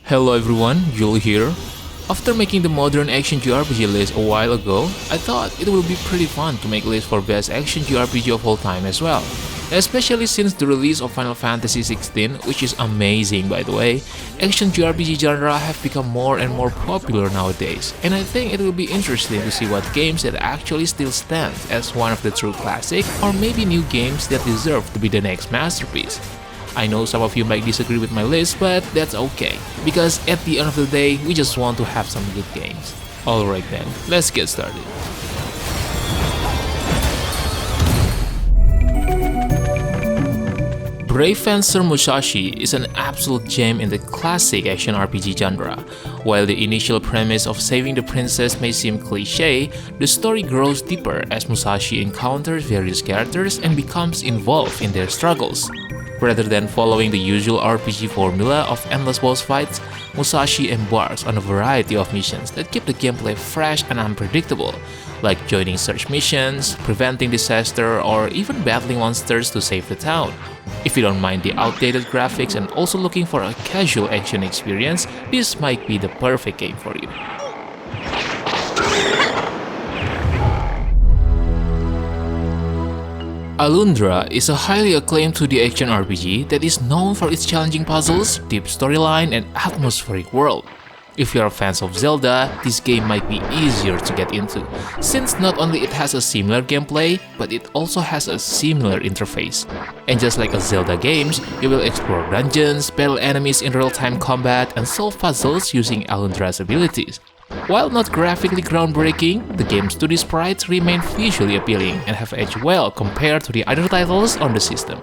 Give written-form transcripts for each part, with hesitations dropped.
Hello everyone, Jules here. After making the modern action JRPG list a while ago, I thought it would be pretty fun to make a list for best action JRPG of all time as well. Especially since the release of Final Fantasy XVI, which is amazing by the way, action JRPG genre have become more and more popular nowadays, and I think it will be interesting to see what games that actually still stand as one of the true classic, or maybe new games that deserve to be the next masterpiece. I know some of you might disagree with my list, but that's okay, because at the end of the day, we just want to have some good games. Alright then, let's get started. Brave Fencer Musashi is an absolute gem in the classic action RPG genre. While the initial premise of saving the princess may seem cliché, the story grows deeper as Musashi encounters various characters and becomes involved in their struggles. Rather than following the usual RPG formula of endless boss fights, Musashi embarks on a variety of missions that keep the gameplay fresh and unpredictable, like joining search missions, preventing disaster, or even battling monsters to save the town. If you don't mind the outdated graphics and also looking for a casual action experience, this might be the perfect game for you. Alundra is a highly acclaimed 2D action RPG that is known for its challenging puzzles, deep storyline, and atmospheric world. If you are fans of Zelda, this game might be easier to get into, since not only it has a similar gameplay, but it also has a similar interface. And just like a Zelda games, you will explore dungeons, battle enemies in real-time combat, and solve puzzles using Alundra's abilities. While not graphically groundbreaking, the game's 2D sprites remain visually appealing and have aged well compared to the other titles on the system.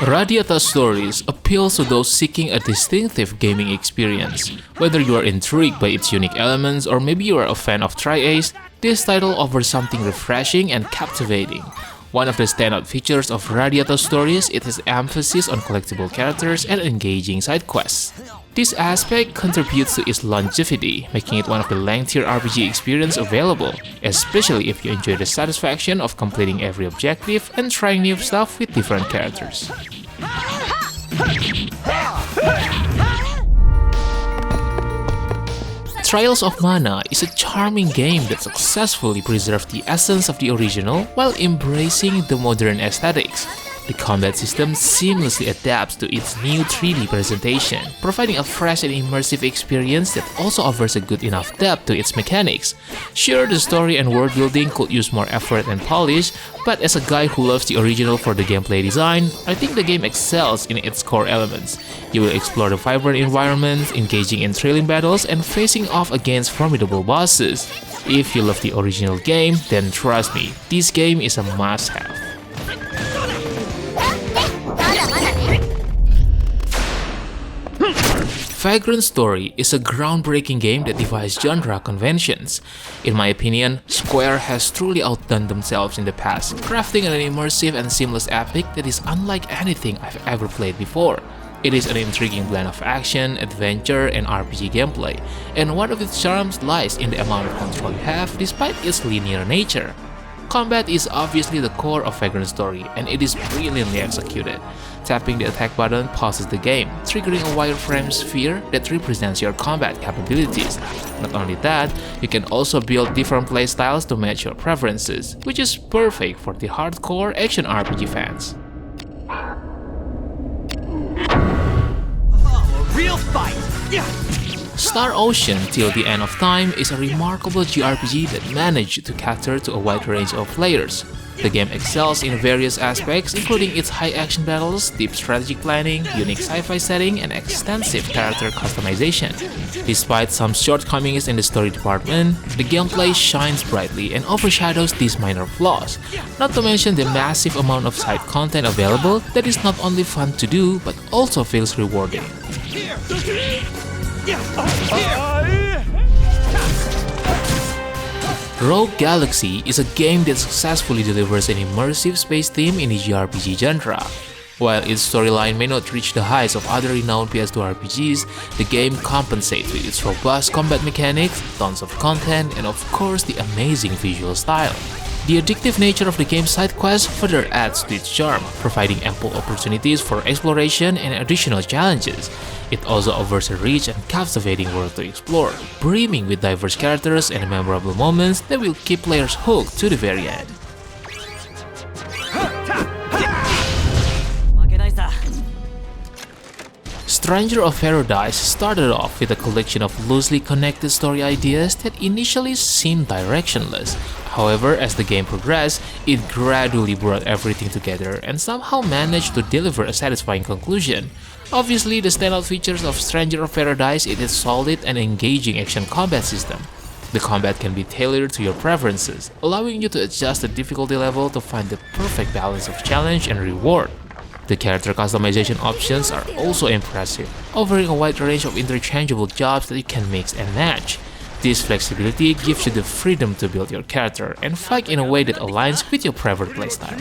Radiata Stories appeals to those seeking a distinctive gaming experience. Whether you are intrigued by its unique elements or maybe you are a fan of Tri-Ace, this title offers something refreshing and captivating. One of the standout features of Radiata Stories is its emphasis on collectible characters and engaging side quests. This aspect contributes to its longevity, making it one of the lengthier RPG experiences available, especially if you enjoy the satisfaction of completing every objective and trying new stuff with different characters. Trials of Mana is a charming game that successfully preserved the essence of the original while embracing the modern aesthetics. The combat system seamlessly adapts to its new 3D presentation, providing a fresh and immersive experience that also offers a good enough depth to its mechanics. Sure, the story and world building could use more effort and polish, but as a guy who loves the original for the gameplay design, I think the game excels in its core elements. You will explore the vibrant environment, engaging in thrilling battles, and facing off against formidable bosses. If you love the original game, then trust me, this game is a must-have. Vagrant Story is a groundbreaking game that defies genre conventions. In my opinion, Square has truly outdone themselves in the past, crafting an immersive and seamless epic that is unlike anything I've ever played before. It is an intriguing blend of action, adventure, and RPG gameplay, and one of its charms lies in the amount of control you have despite its linear nature. Combat is obviously the core of Vagrant Story, and it is brilliantly executed. Tapping the attack button pauses the game, triggering a wireframe sphere that represents your combat capabilities. Not only that, you can also build different playstyles to match your preferences, which is perfect for the hardcore action RPG fans. Oh, a real fight! Yeah. Star Ocean Till the End of Time is a remarkable JRPG that managed to cater to a wide range of players. The game excels in various aspects, including its high-action battles, deep strategic planning, unique sci-fi setting, and extensive character customization. Despite some shortcomings in the story department, the gameplay shines brightly and overshadows these minor flaws, not to mention the massive amount of side content available that is not only fun to do, but also feels rewarding. Rogue Galaxy is a game that successfully delivers an immersive space theme in the JRPG genre. While its storyline may not reach the heights of other renowned PS2 RPGs, the game compensates with its robust combat mechanics, tons of content, and of course the amazing visual style. The addictive nature of the game's side quests further adds to its charm, providing ample opportunities for exploration and additional challenges. It also offers a rich and captivating world to explore, brimming with diverse characters and memorable moments that will keep players hooked to the very end. Stranger of Paradise started off with a collection of loosely connected story ideas that initially seemed directionless. However, as the game progressed, it gradually brought everything together and somehow managed to deliver a satisfying conclusion. Obviously, the standout features of Stranger of Paradise is its solid and engaging action combat system. The combat can be tailored to your preferences, allowing you to adjust the difficulty level to find the perfect balance of challenge and reward. The character customization options are also impressive, offering a wide range of interchangeable jobs that you can mix and match. This flexibility gives you the freedom to build your character and fight in a way that aligns with your preferred playstyle.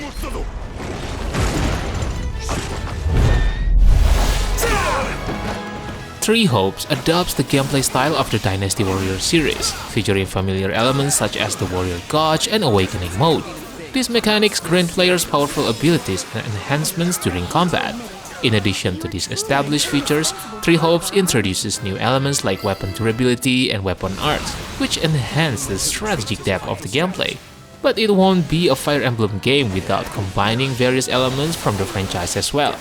Three Hopes adopts the gameplay style of the Dynasty Warrior series, featuring familiar elements such as the Warrior Gauge and Awakening mode. These mechanics grant players powerful abilities and enhancements during combat. In addition to these established features, Three Hopes introduces new elements like weapon durability and weapon arts, which enhance the strategic depth of the gameplay. But it won't be a Fire Emblem game without combining various elements from the franchise as well.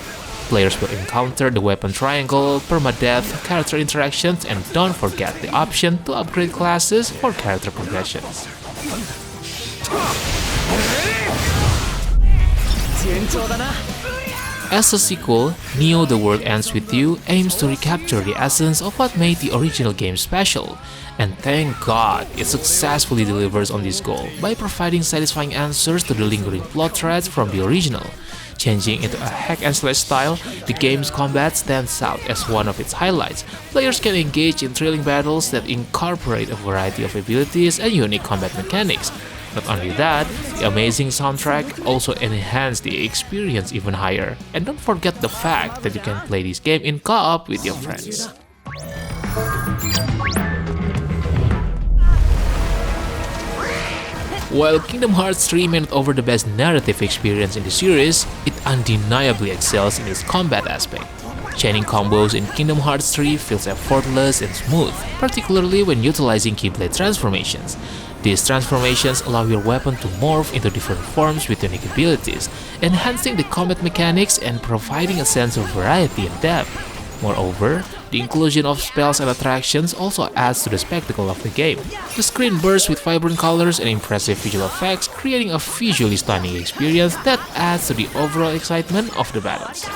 Players will encounter the weapon triangle, permadeath, character interactions, and don't forget the option to upgrade classes for character progressions. As a sequel, Neo The World Ends With You aims to recapture the essence of what made the original game special, and thank God it successfully delivers on this goal by providing satisfying answers to the lingering plot threads from the original. Changing into a hack-and-slash style, the game's combat stands out as one of its highlights. Players can engage in thrilling battles that incorporate a variety of abilities and unique combat mechanics. Not only that, the amazing soundtrack also enhances the experience even higher. And don't forget the fact that you can play this game in co-op with your friends. While Kingdom Hearts 3 may not offer the best narrative experience in the series, it undeniably excels in its combat aspect. Chaining combos in Kingdom Hearts 3 feels effortless and smooth, particularly when utilizing keyblade transformations. These transformations allow your weapon to morph into different forms with unique abilities, enhancing the combat mechanics and providing a sense of variety and depth. Moreover, the inclusion of spells and attractions also adds to the spectacle of the game. The screen bursts with vibrant colors and impressive visual effects, creating a visually stunning experience that adds to the overall excitement of the battles.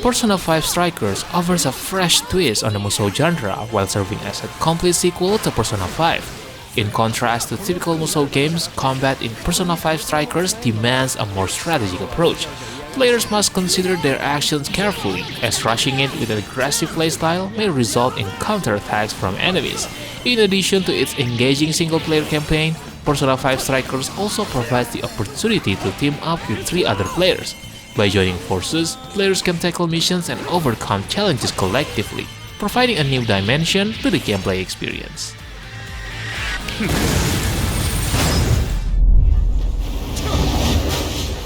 Persona 5 Strikers offers a fresh twist on the Musou genre while serving as a complete sequel to Persona 5. In contrast to typical Musou games, combat in Persona 5 Strikers demands a more strategic approach. Players must consider their actions carefully, as rushing it with an aggressive playstyle may result in counterattacks from enemies. In addition to its engaging single-player campaign, Persona 5 Strikers also provides the opportunity to team up with 3 other players. By joining forces, players can tackle missions and overcome challenges collectively, providing a new dimension to the gameplay experience.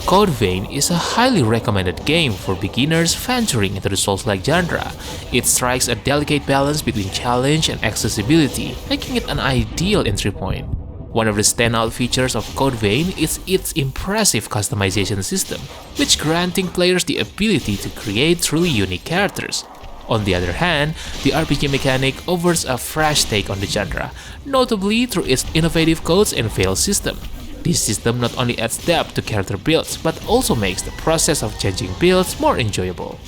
Code Vein is a highly recommended game for beginners venturing into the Souls-like genre. It strikes a delicate balance between challenge and accessibility, making it an ideal entry point. One of the standout features of Code Vein is its impressive customization system, which granting players the ability to create truly unique characters. On the other hand, the RPG mechanic offers a fresh take on the genre, notably through its innovative codes and fail system. This system not only adds depth to character builds, but also makes the process of changing builds more enjoyable.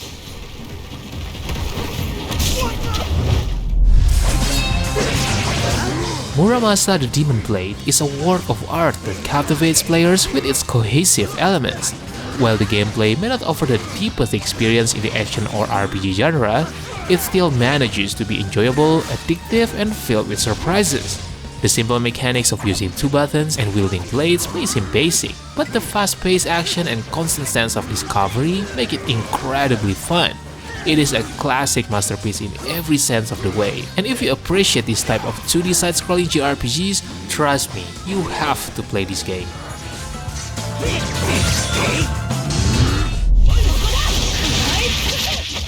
Muramasa the Demon Blade is a work of art that captivates players with its cohesive elements. While the gameplay may not offer the deepest experience in the action or RPG genre, it still manages to be enjoyable, addictive, and filled with surprises. The simple mechanics of using 2 buttons and wielding blades may seem basic, but the fast-paced action and constant sense of discovery make it incredibly fun. It is a classic masterpiece in every sense of the way, and if you appreciate this type of 2D side-scrolling JRPGs, trust me, you have to play this game.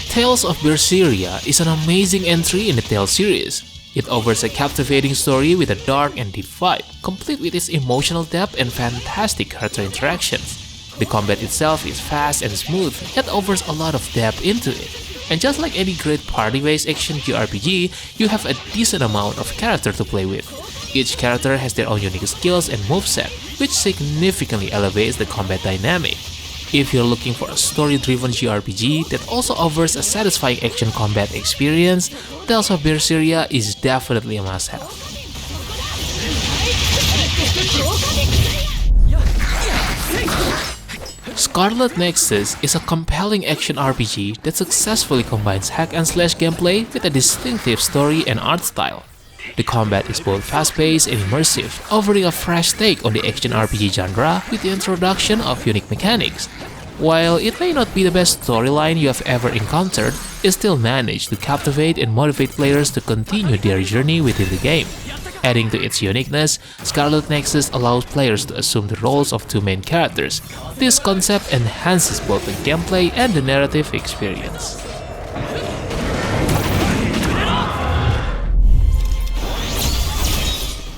Tales of Berseria is an amazing entry in the Tales series. It offers a captivating story with a dark and deep vibe, complete with its emotional depth and fantastic character interactions. The combat itself is fast and smooth, yet offers a lot of depth into it. And just like any great party-based action JRPG, you have a decent amount of character to play with. Each character has their own unique skills and moveset, which significantly elevates the combat dynamic. If you're looking for a story-driven JRPG that also offers a satisfying action combat experience, Tales of Berseria is definitely a must-have. Scarlet Nexus is a compelling action RPG that successfully combines hack-and-slash gameplay with a distinctive story and art style. The combat is both fast-paced and immersive, offering a fresh take on the action RPG genre with the introduction of unique mechanics. While it may not be the best storyline you have ever encountered, it still managed to captivate and motivate players to continue their journey within the game. Adding to its uniqueness, Scarlet Nexus allows players to assume the roles of two main characters. This concept enhances both the gameplay and the narrative experience.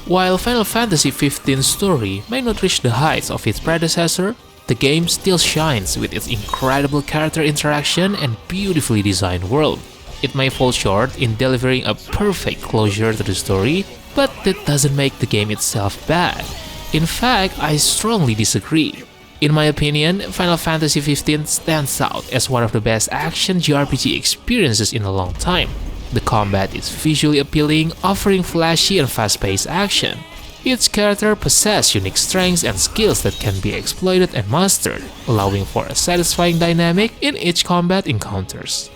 While Final Fantasy XV Story may not reach the heights of its predecessor, the game still shines with its incredible character interaction and beautifully designed world. It may fall short in delivering a perfect closure to the story, but that doesn't make the game itself bad. In fact, I strongly disagree. In my opinion, Final Fantasy XV stands out as one of the best action JRPG experiences in a long time. The combat is visually appealing, offering flashy and fast-paced action. Each character possesses unique strengths and skills that can be exploited and mastered, allowing for a satisfying dynamic in each combat encounters.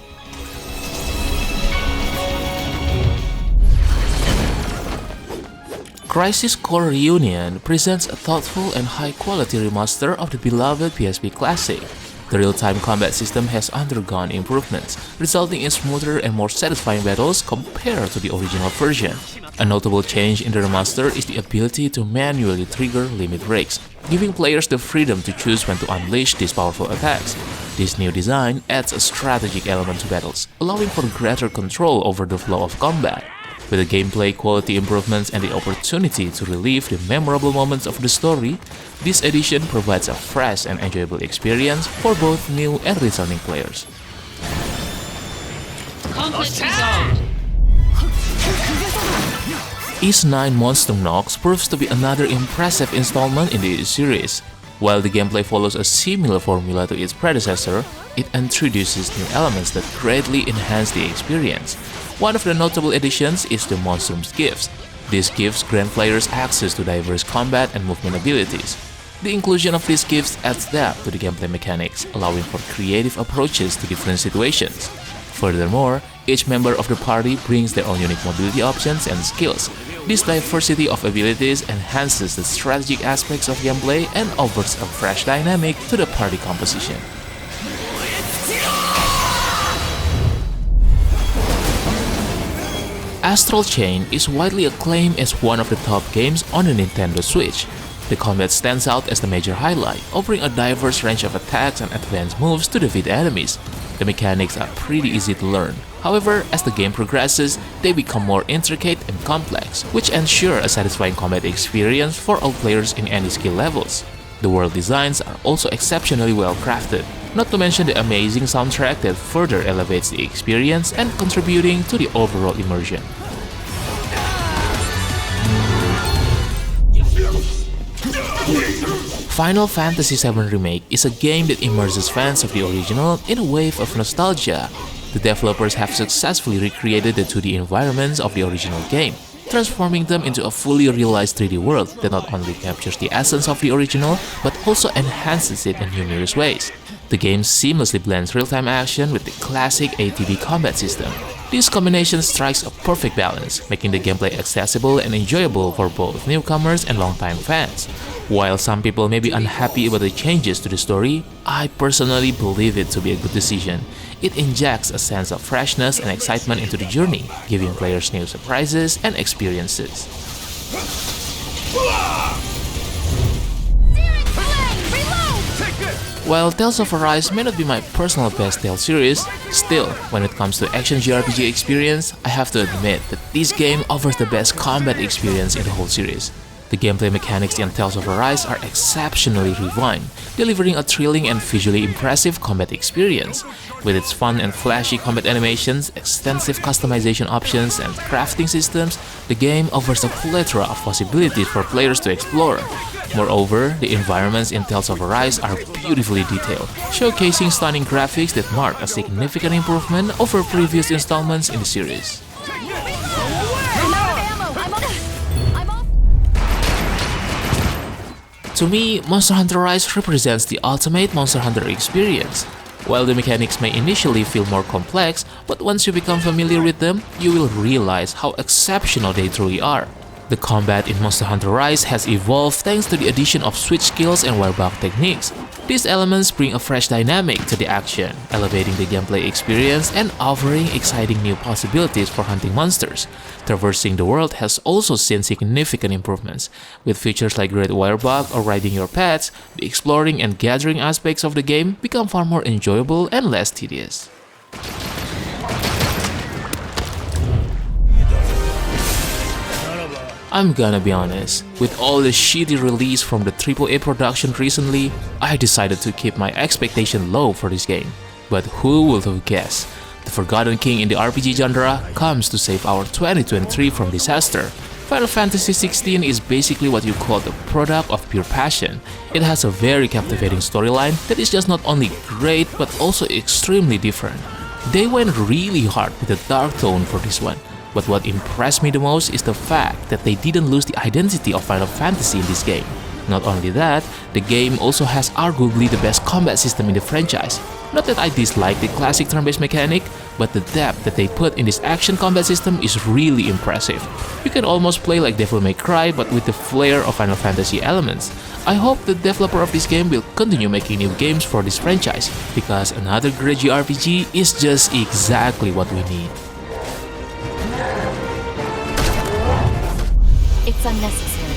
Crisis Core Reunion presents a thoughtful and high-quality remaster of the beloved PSP classic. The real-time combat system has undergone improvements, resulting in smoother and more satisfying battles compared to the original version. A notable change in the remaster is the ability to manually trigger limit breaks, giving players the freedom to choose when to unleash these powerful attacks. This new design adds a strategic element to battles, allowing for greater control over the flow of combat. With the gameplay quality improvements and the opportunity to relive the memorable moments of the story, this edition provides a fresh and enjoyable experience for both new and returning players. Conflict resolved. Ys 9 Monstrum Nox proves to be another impressive installment in the series. While the gameplay follows a similar formula to its predecessor, it introduces new elements that greatly enhance the experience. One of the notable additions is the Monstrum's Gifts. These gifts grant players access to diverse combat and movement abilities. The inclusion of these gifts adds depth to the gameplay mechanics, allowing for creative approaches to different situations. Furthermore, each member of the party brings their own unique mobility options and skills. This diversity of abilities enhances the strategic aspects of gameplay and offers a fresh dynamic to the party composition. Astral Chain is widely acclaimed as one of the top games on the Nintendo Switch. The combat stands out as the major highlight, offering a diverse range of attacks and advanced moves to defeat enemies. The mechanics are pretty easy to learn. However, as the game progresses, they become more intricate and complex, which ensure a satisfying combat experience for all players in any skill levels. The world designs are also exceptionally well crafted, not to mention the amazing soundtrack that further elevates the experience and contributing to the overall immersion. Final Fantasy VII Remake is a game that immerses fans of the original in a wave of nostalgia. The developers have successfully recreated the 2D environments of the original game, transforming them into a fully realized 3D world that not only captures the essence of the original, but also enhances it in numerous ways. The game seamlessly blends real-time action with the classic ATB combat system. This combination strikes a perfect balance, making the gameplay accessible and enjoyable for both newcomers and longtime fans. While some people may be unhappy about the changes to the story, I personally believe it to be a good decision. it injects a sense of freshness and excitement into the journey, giving players new surprises and experiences. While Tales of Arise may not be my personal best Tales series, still, when it comes to action JRPG experience, I have to admit that this game offers the best combat experience in the whole series. The gameplay mechanics in Tales of Arise are exceptionally refined, delivering a thrilling and visually impressive combat experience. With its fun and flashy combat animations, extensive customization options, and crafting systems, the game offers a plethora of possibilities for players to explore. Moreover, the environments in Tales of Arise are beautifully detailed, showcasing stunning graphics that mark a significant improvement over previous installments in the series. To me, Monster Hunter Rise represents the ultimate Monster Hunter experience. While the mechanics may initially feel more complex, but once you become familiar with them, you will realize how exceptional they truly are. The combat in Monster Hunter Rise has evolved thanks to the addition of switch skills and wirebug techniques. These elements bring a fresh dynamic to the action, elevating the gameplay experience and offering exciting new possibilities for hunting monsters. Traversing the world has also seen significant improvements. With features like Great Wirebug or riding your pets, the exploring and gathering aspects of the game become far more enjoyable and less tedious. I'm gonna be honest, with all the shitty release from the AAA production recently, I decided to keep my expectation low for this game. But who would have guessed? The Forgotten King in the RPG genre comes to save our 2023 from disaster. Final Fantasy XVI is basically what you call the product of pure passion. It has a very captivating storyline that is just not only great but also extremely different. They went really hard with the dark tone for this one. But what impressed me the most is the fact that they didn't lose the identity of Final Fantasy in this game. Not only that, the game also has arguably the best combat system in the franchise. Not that I dislike the classic turn-based mechanic, but the depth that they put in this action combat system is really impressive. You can almost play like Devil May Cry but with the flair of Final Fantasy elements. I hope the developer of this game will continue making new games for this franchise, because another great JRPG is just exactly what we need. It's unnecessary.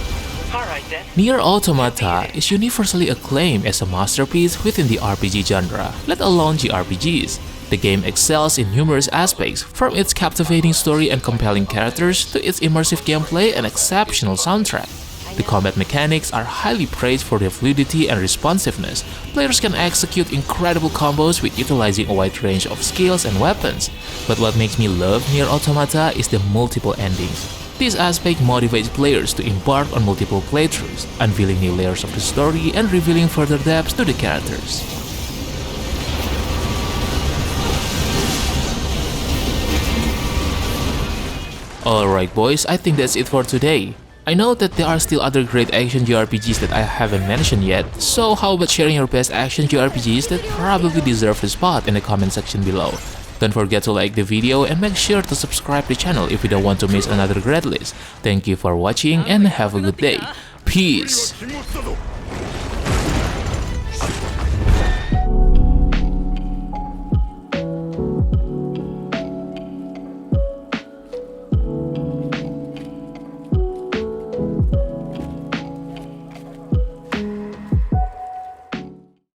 Alright then. Nier Automata is universally acclaimed as a masterpiece within the RPG genre, let alone JRPGs. The game excels in numerous aspects, from its captivating story and compelling characters to its immersive gameplay and exceptional soundtrack. The combat mechanics are highly praised for their fluidity and responsiveness. Players can execute incredible combos with utilizing a wide range of skills and weapons. But what makes me love Nier Automata is the multiple endings. This aspect motivates players to embark on multiple playthroughs, unveiling new layers of the story and revealing further depths to the characters. Alright boys, I think that's it for today. I know that there are still other great action JRPGs that I haven't mentioned yet, so how about sharing your best action JRPGs that probably deserve a spot in the comment section below. Don't forget to like the video and make sure to subscribe to the channel if you don't want to miss another great list. Thank you for watching and have a good day. Peace!